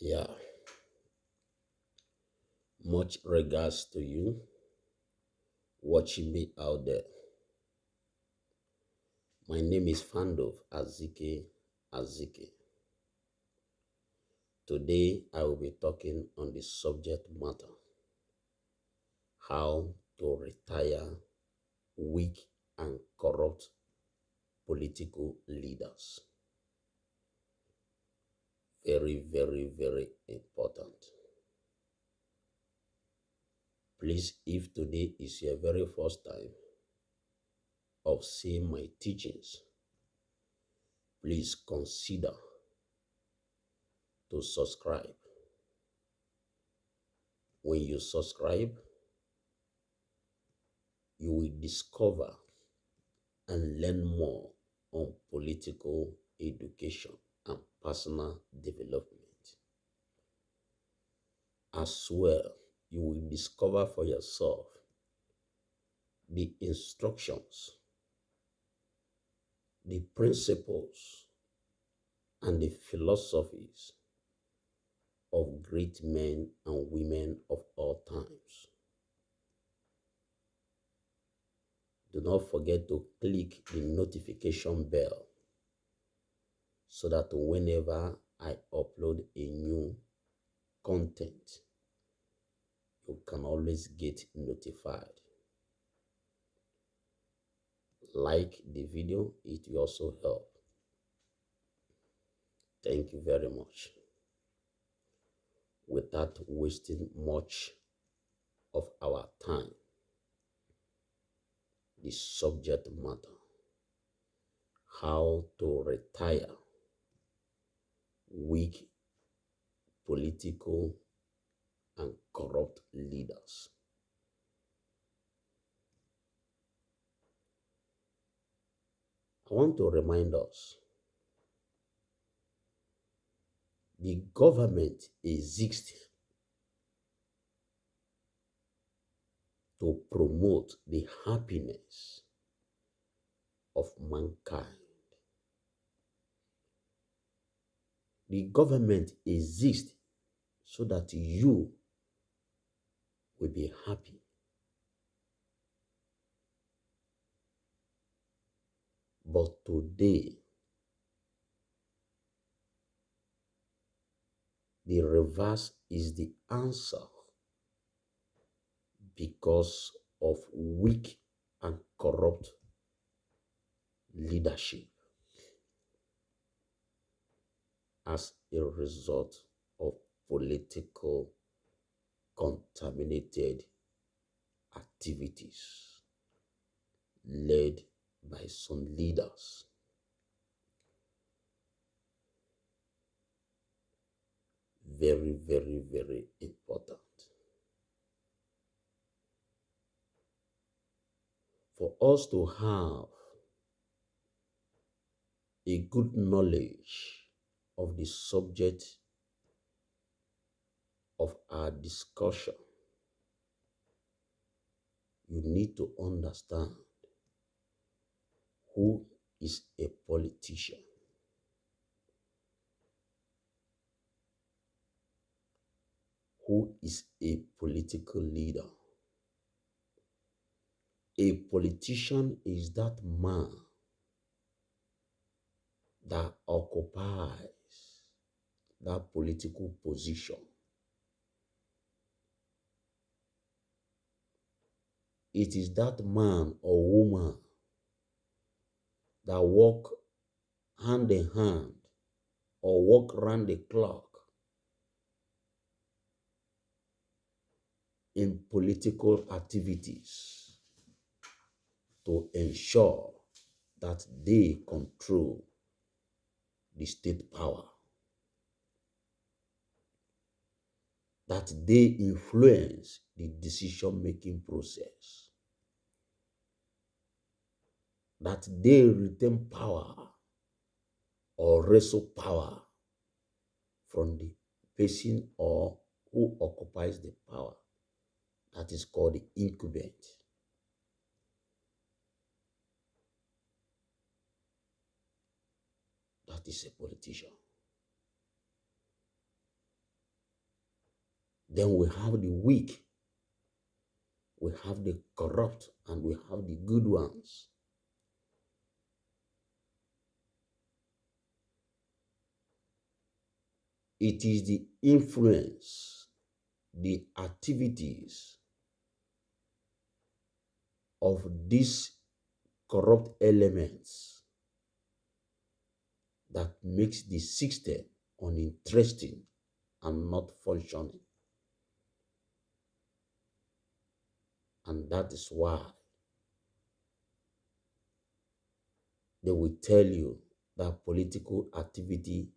Yeah, much regards to you watching me out there. My name is Fandov Azike. Today I will be talking on the subject matter how to retire weak and corrupt political leaders. Very, very, very important. Please, if today is your very first time of seeing my teachings, please consider to subscribe. When you subscribe, you will discover and learn more on political education and personal development. As well, you will discover for yourself the instructions, the principles, and the philosophies of great men and women of all times. Do not forget to click the notification bell so that whenever I upload a new content, you can always get notified. Like the video, it will also help. Thank you very much. Without wasting much of our time, the subject matter, how to retire weak political and corrupt leaders. I want to remind us the government exists to promote the happiness of mankind. The government exists so that you will be happy. But today, the reverse is the answer because of weak and corrupt leadership as a result of political contaminated activities led by some leaders. Very, very, very important. For us to have a good knowledge of the subject of our discussion, you need to understand who is a politician, who is a political leader. A politician is that man that occupies that political position. It is that man or woman that walk hand in hand or walk round the clock in political activities to ensure that they control the state power, that they influence the decision-making process, that they retain power or wrestle power from the person or who occupies the power. That is called the incumbent. That is a politician. Then we have the weak, we have the corrupt, and we have the good ones. It is the influence, the activities of these corrupt elements that makes the system uninteresting and not functioning. And that is why they will tell you that political activity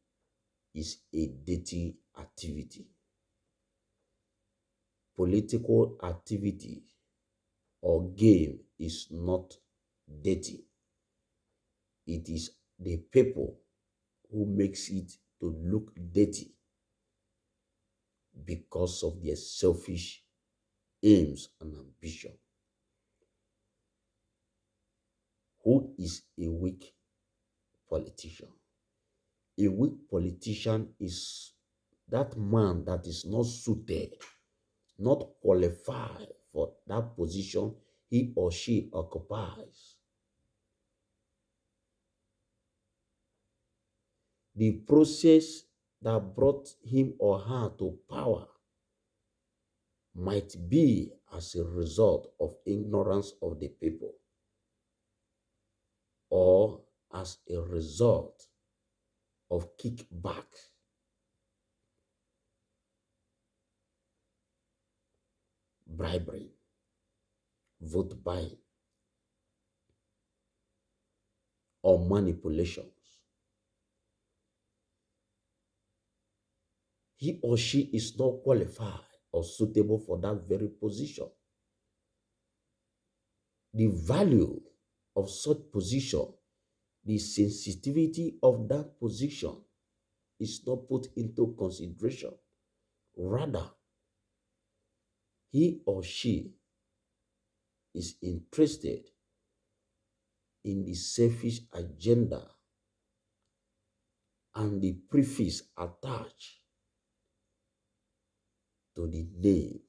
is a dirty activity. Political activity or game is not dirty. It is the people who makes it to look dirty because of their selfish aims and ambition. Who is a weak politician? A weak politician is that man that is not suited, not qualified for that position he or she occupies. The process that brought him or her to power might be as a result of ignorance of the people or as a result of kickback, bribery, vote buying, or manipulations. He or she is not qualified or suitable for that very position. The value of such position, the sensitivity of that position is not put into consideration. Rather, he or she is interested in the selfish agenda and the preface attached to the name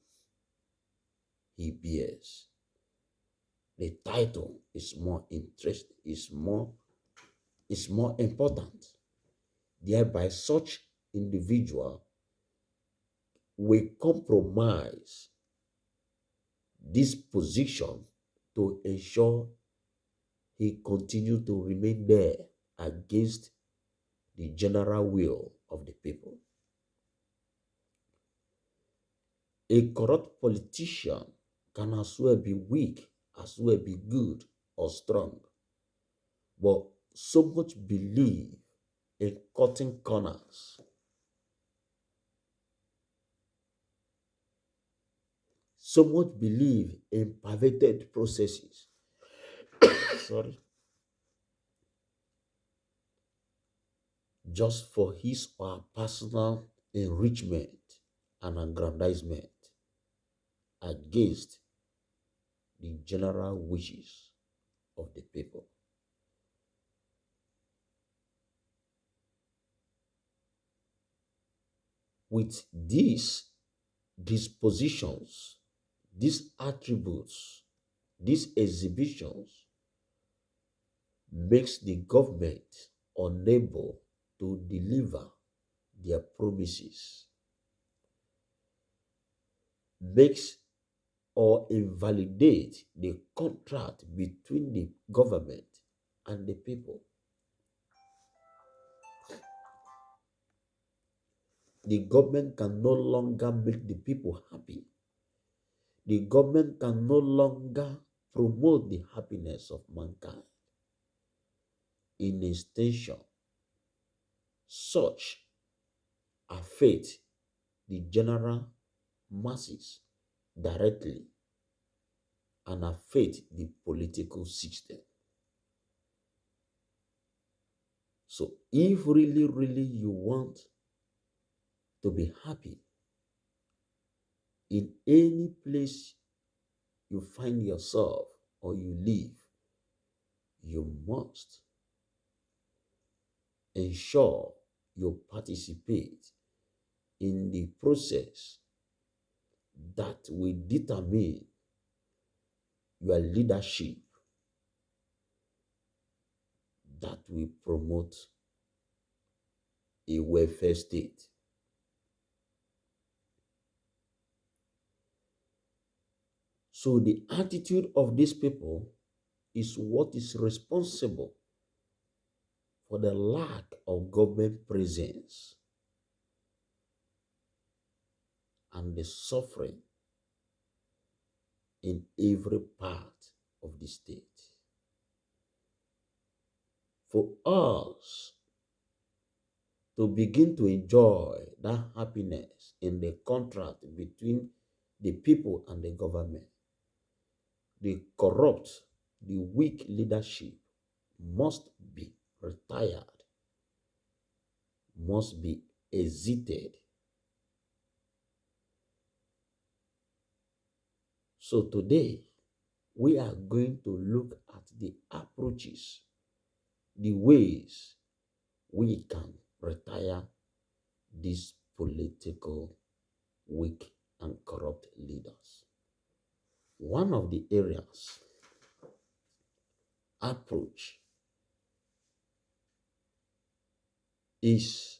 he bears. The title is more interesting, is more important. Thereby, such individual will compromise this position to ensure he continue to remain there against the general will of the people. A corrupt politician can as well be weak, as well be good or strong, but so much believe in cutting corners, so much believe in perverted processes, sorry, just for his or her personal enrichment and aggrandizement against the general wishes of the people. With these dispositions, these attributes, these exhibitions makes the government unable to deliver their promises, makes or invalidate the contract between the government and the people. The government can no longer make the people happy. The government can no longer promote the happiness of mankind. In extension, such affect the general masses directly and affect the political system. So if really, really you want to be happy in any place you find yourself or you live, you must ensure you participate in the process that will determine your leadership, that will promote a welfare state. So the attitude of these people is what is responsible for the lack of government presence and the suffering in every part of the state. For us to begin to enjoy that happiness in the contract between the people and the government, the corrupt, the weak leadership must be retired, must be exited. So today, we are going to look at the approaches, the ways we can retire these political weak and corrupt leaders. One of the areas approach is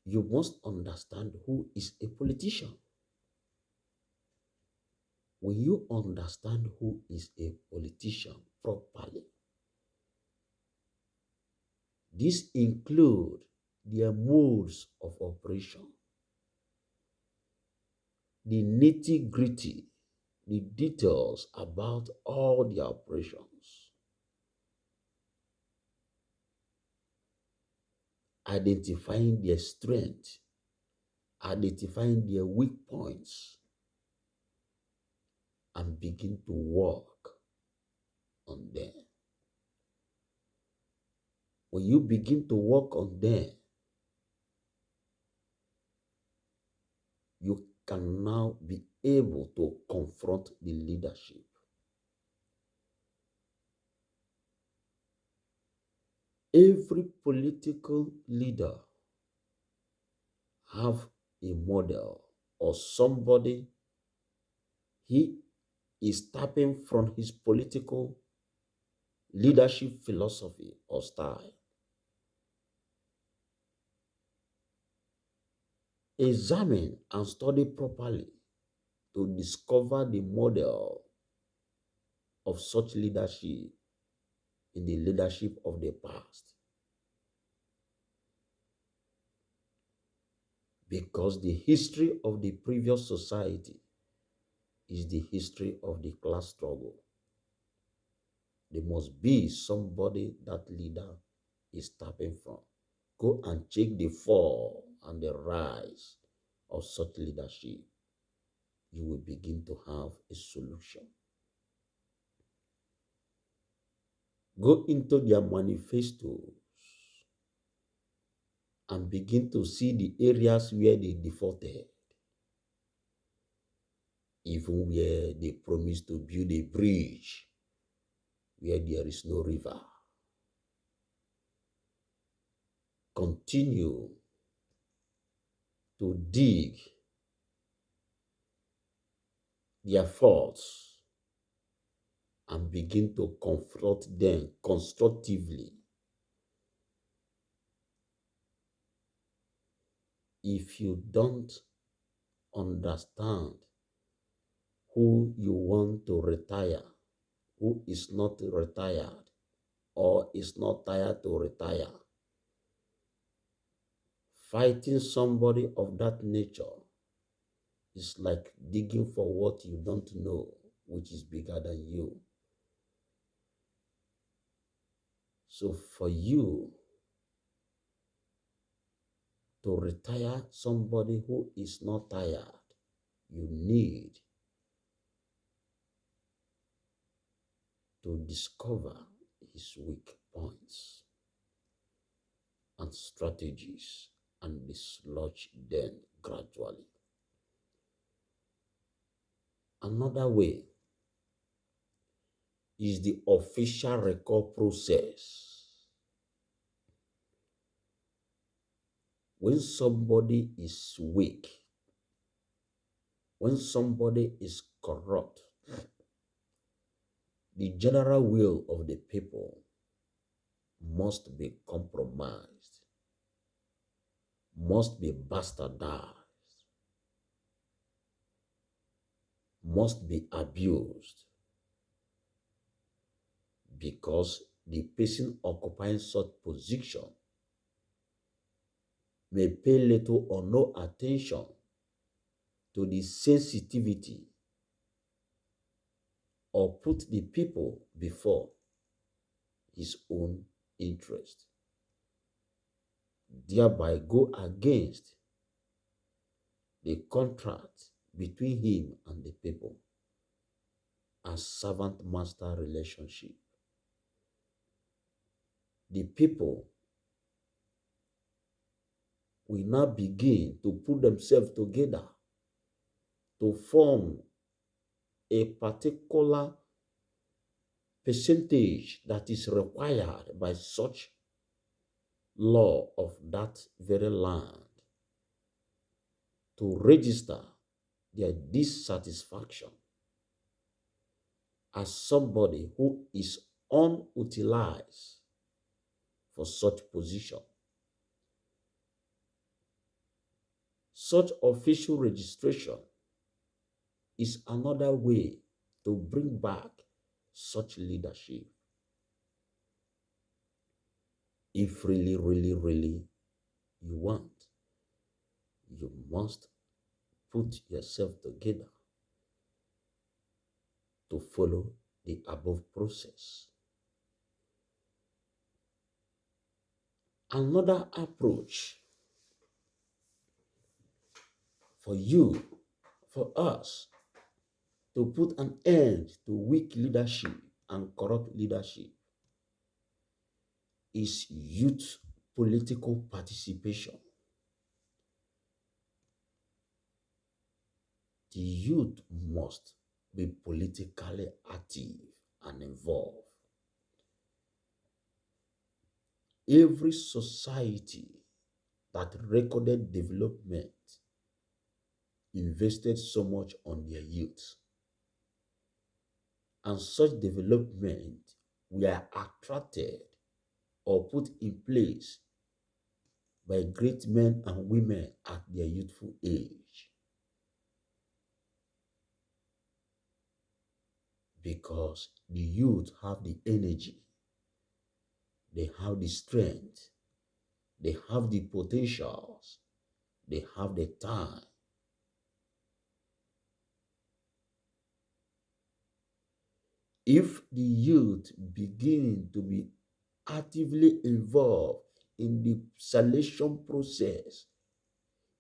you must understand who is a politician. When you understand who is a politician properly, this include their modes of operation, the nitty-gritty, the details about all the operations, identifying their strength, identifying their weak points, and begin to work on them. When you begin to work on them, you can now be able to confront the leadership. Every political leader have a model or somebody he is tapping from his political leadership philosophy or style. Examine and study properly to discover the model of such leadership in the leadership of the past. Because the history of the previous society is the history of the class struggle. There must be somebody that leader is tapping from. Go and check the fall and the rise of such leadership. You will begin to have a solution. Go into their manifestos and begin to see the areas where they defaulted, even where they promised to build a bridge where there is no river. Continue to dig their faults and begin to confront them constructively. If you don't understand who you want to retire, who is not retired or is not tired to retire, fighting somebody of that nature is like digging for what you don't know, which is bigger than you. So for you to retire somebody who is not tired, you need to discover his weak points and strategies and dislodge them gradually. Another way is the official record process. When somebody is weak, When somebody is corrupt, the general will of the people must be compromised, must be bastardized, must be abused, because the person occupying such position may pay little or no attention to the sensitivity or put the people before his own interest, thereby go against the contract between him and the people as servant-master relationship. The people will now begin to put themselves together to form a particular percentage that is required by such law of that very land to register their dissatisfaction as somebody who is unutilized for such position. Such official registration is another way to bring back such leadership. If really, really, really you want, you must put yourself together to follow the above process. Another approach for you, for us, to put an end to weak leadership and corrupt leadership is youth political participation. The youth must be politically active and involved. Every society that recorded development invested so much on their youth, and such development were attracted or put in place by great men and women at their youthful age, because the youth have the energy, they have the strength, they have the potentials, they have the time. If the youth begin to be actively involved in the selection process,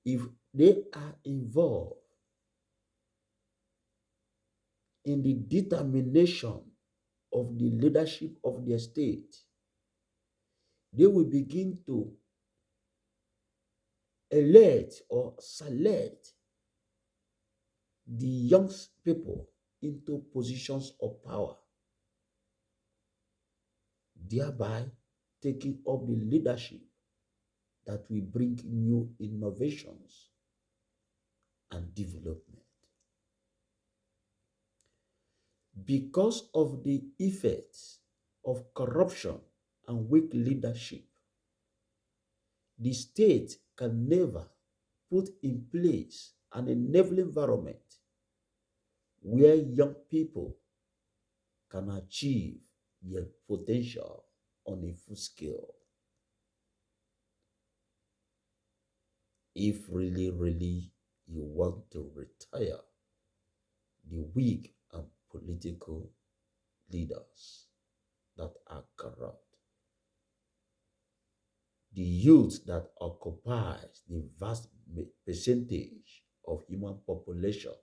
if they are involved in the determination of the leadership of their state, they will begin to elect or select the young people into positions of power, thereby taking up the leadership that will bring new innovations and development. Because of the effects of corruption and weak leadership, the state can never put in place an enabling environment where young people can achieve their potential on a full scale. If really, really you want to retire the weak and political leaders that are corrupt, the youth that occupies the vast percentage of human population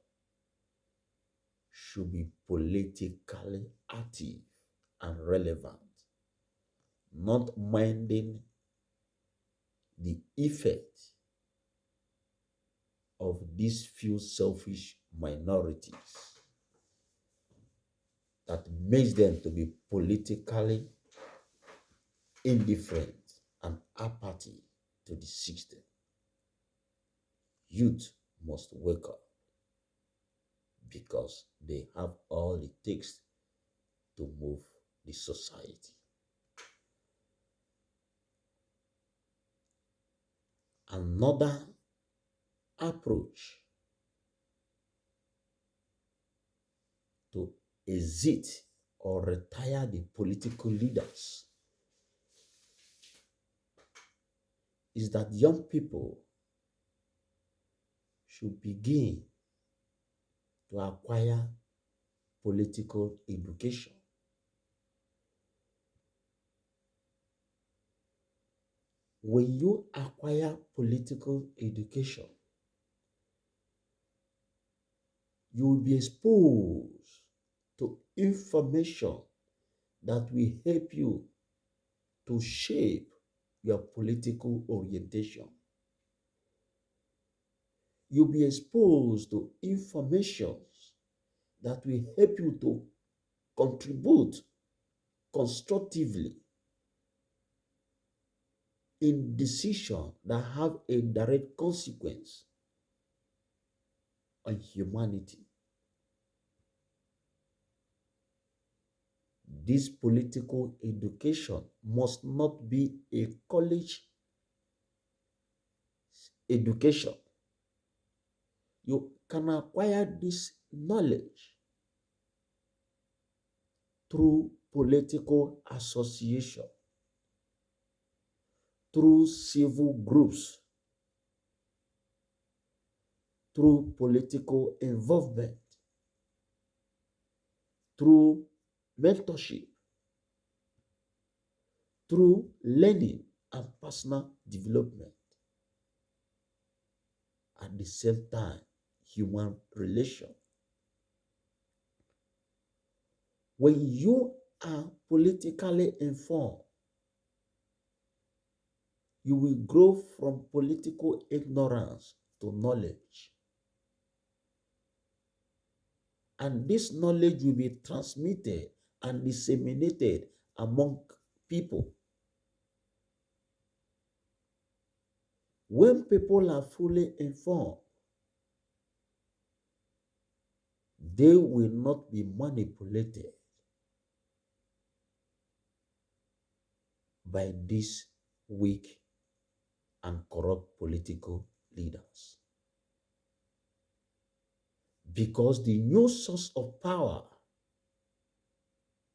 should be politically active and relevant, not minding the effect of these few selfish minorities that makes them to be politically indifferent and apathy to the system. Youth must wake up. because they have all it takes to move the society. Another approach to exit or retire the political leaders is that young people should begin to acquire political education. When you acquire political education, you will be exposed to information that will help you to shape your political orientation. You'll be exposed to information that will help you to contribute constructively in decisions that have a direct consequence on humanity. This political education must not be a college education. You can acquire this knowledge through political association, through civil groups, through political involvement, through mentorship, through learning and personal development. At the same time, human relation. When you are politically informed, you will grow from political ignorance to knowledge. And this knowledge will be transmitted and disseminated among people. When people are fully informed, they will not be manipulated by these weak and corrupt political leaders. Because the new source of power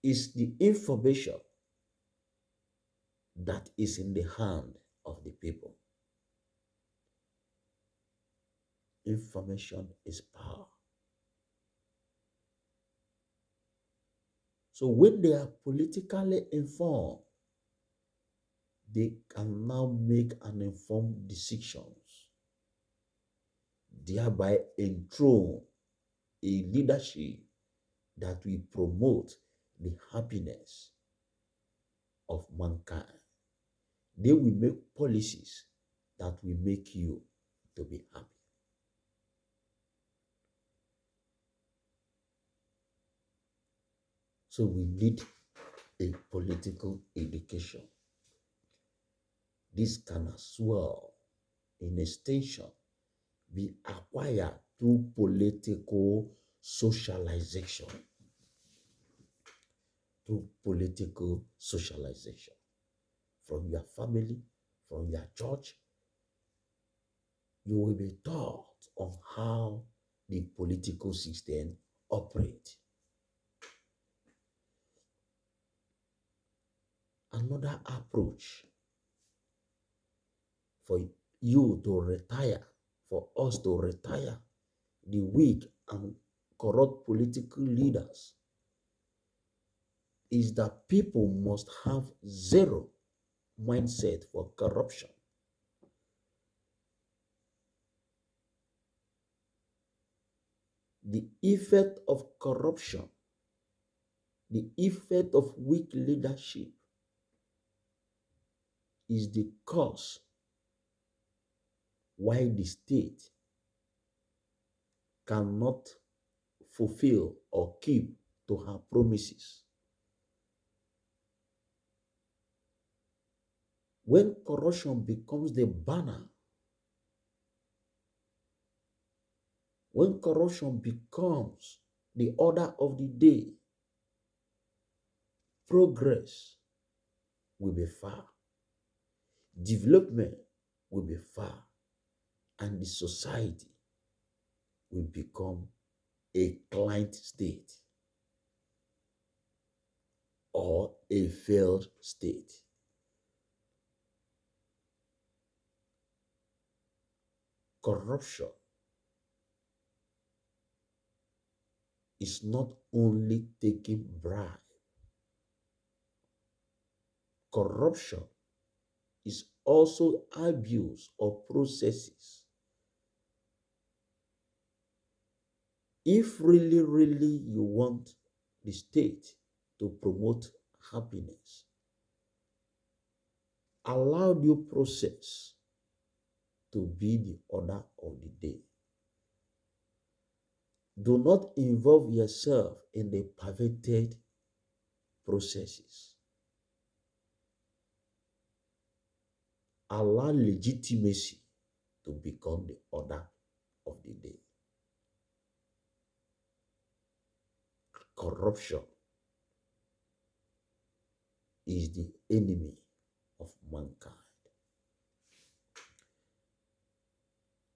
is the information that is in the hand of the people. Information is power. So when they are politically informed, they can now make an informed decisions, thereby enthrone a leadership that will promote the happiness of mankind. They will make policies that will make you to be happy. So we need a political education. This can as well, in extension, be acquired through political socialization. Through political socialization. From your family, from your church, you will be taught on how the political system operates. Another approach for you to retire, for us to retire the weak and corrupt political leaders, is that people must have zero mindset for corruption. The effect of corruption, the effect of weak leadership is the cause why the state cannot fulfill or keep to her promises. When corruption becomes the banner, When corruption becomes the order of the day, progress will be far, development will be far, and the society will become a client state or a failed state. Corruption is not only taking bribe. Corruption is also abuse of processes. If really, really you want the state to promote happiness, allow due process to be the order of the day. Do not involve yourself in the perverted processes. Allow legitimacy to become the order of the day. Corruption is the enemy of mankind.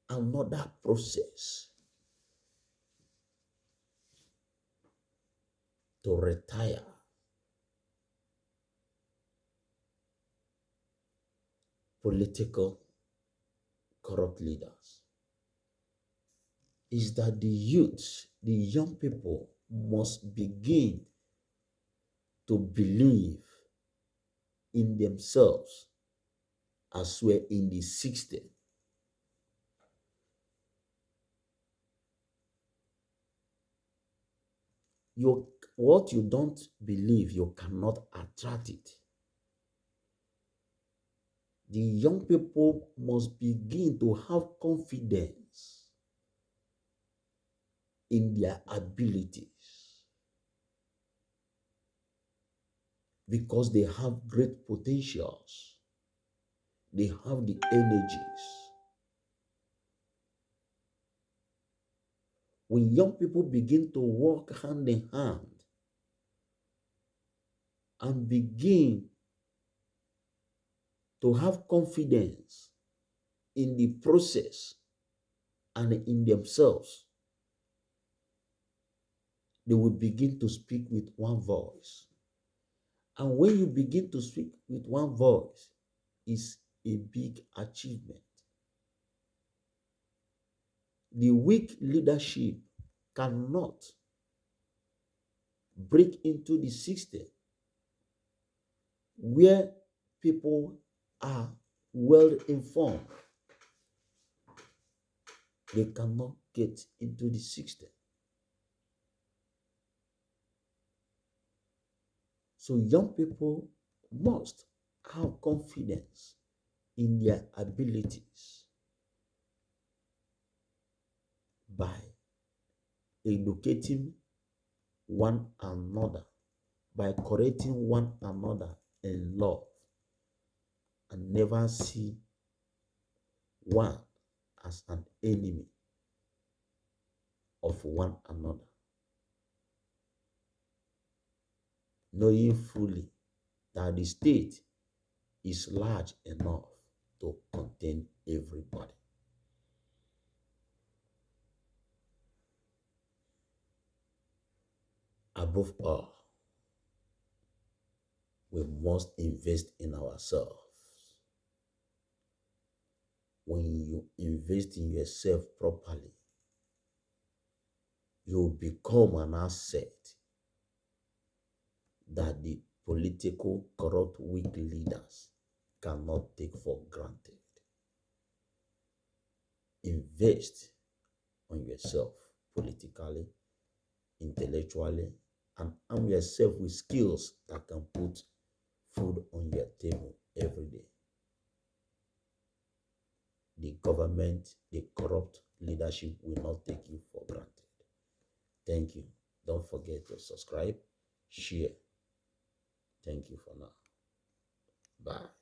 Another process to retire political corrupt leaders is that the youth, the young people must begin to believe in themselves as we're in the 60s. What you don't believe, you cannot attract it. The young people must begin to have confidence in their abilities because they have great potentials. They have the energies. When young people begin to walk hand in hand and begin to have confidence in the process and in themselves, they will begin to speak with one voice. And when you begin to speak with one voice, it's a big achievement. The weak leadership cannot break into the system where people are well informed. They cannot get into the system. So young people must have confidence in their abilities by educating one another, by correcting one another in love, and never see one as an enemy of one another. Knowing fully that the state is large enough to contain everybody. Above all, we must invest in ourselves. When you invest in yourself properly, you become an asset that the political, corrupt, weak leaders cannot take for granted. Invest on yourself politically, intellectually, and arm yourself with skills that can put food on your table every day. The government, the corrupt leadership will not take you for granted. Thank you. Don't forget to subscribe, share. Thank you for now. Bye.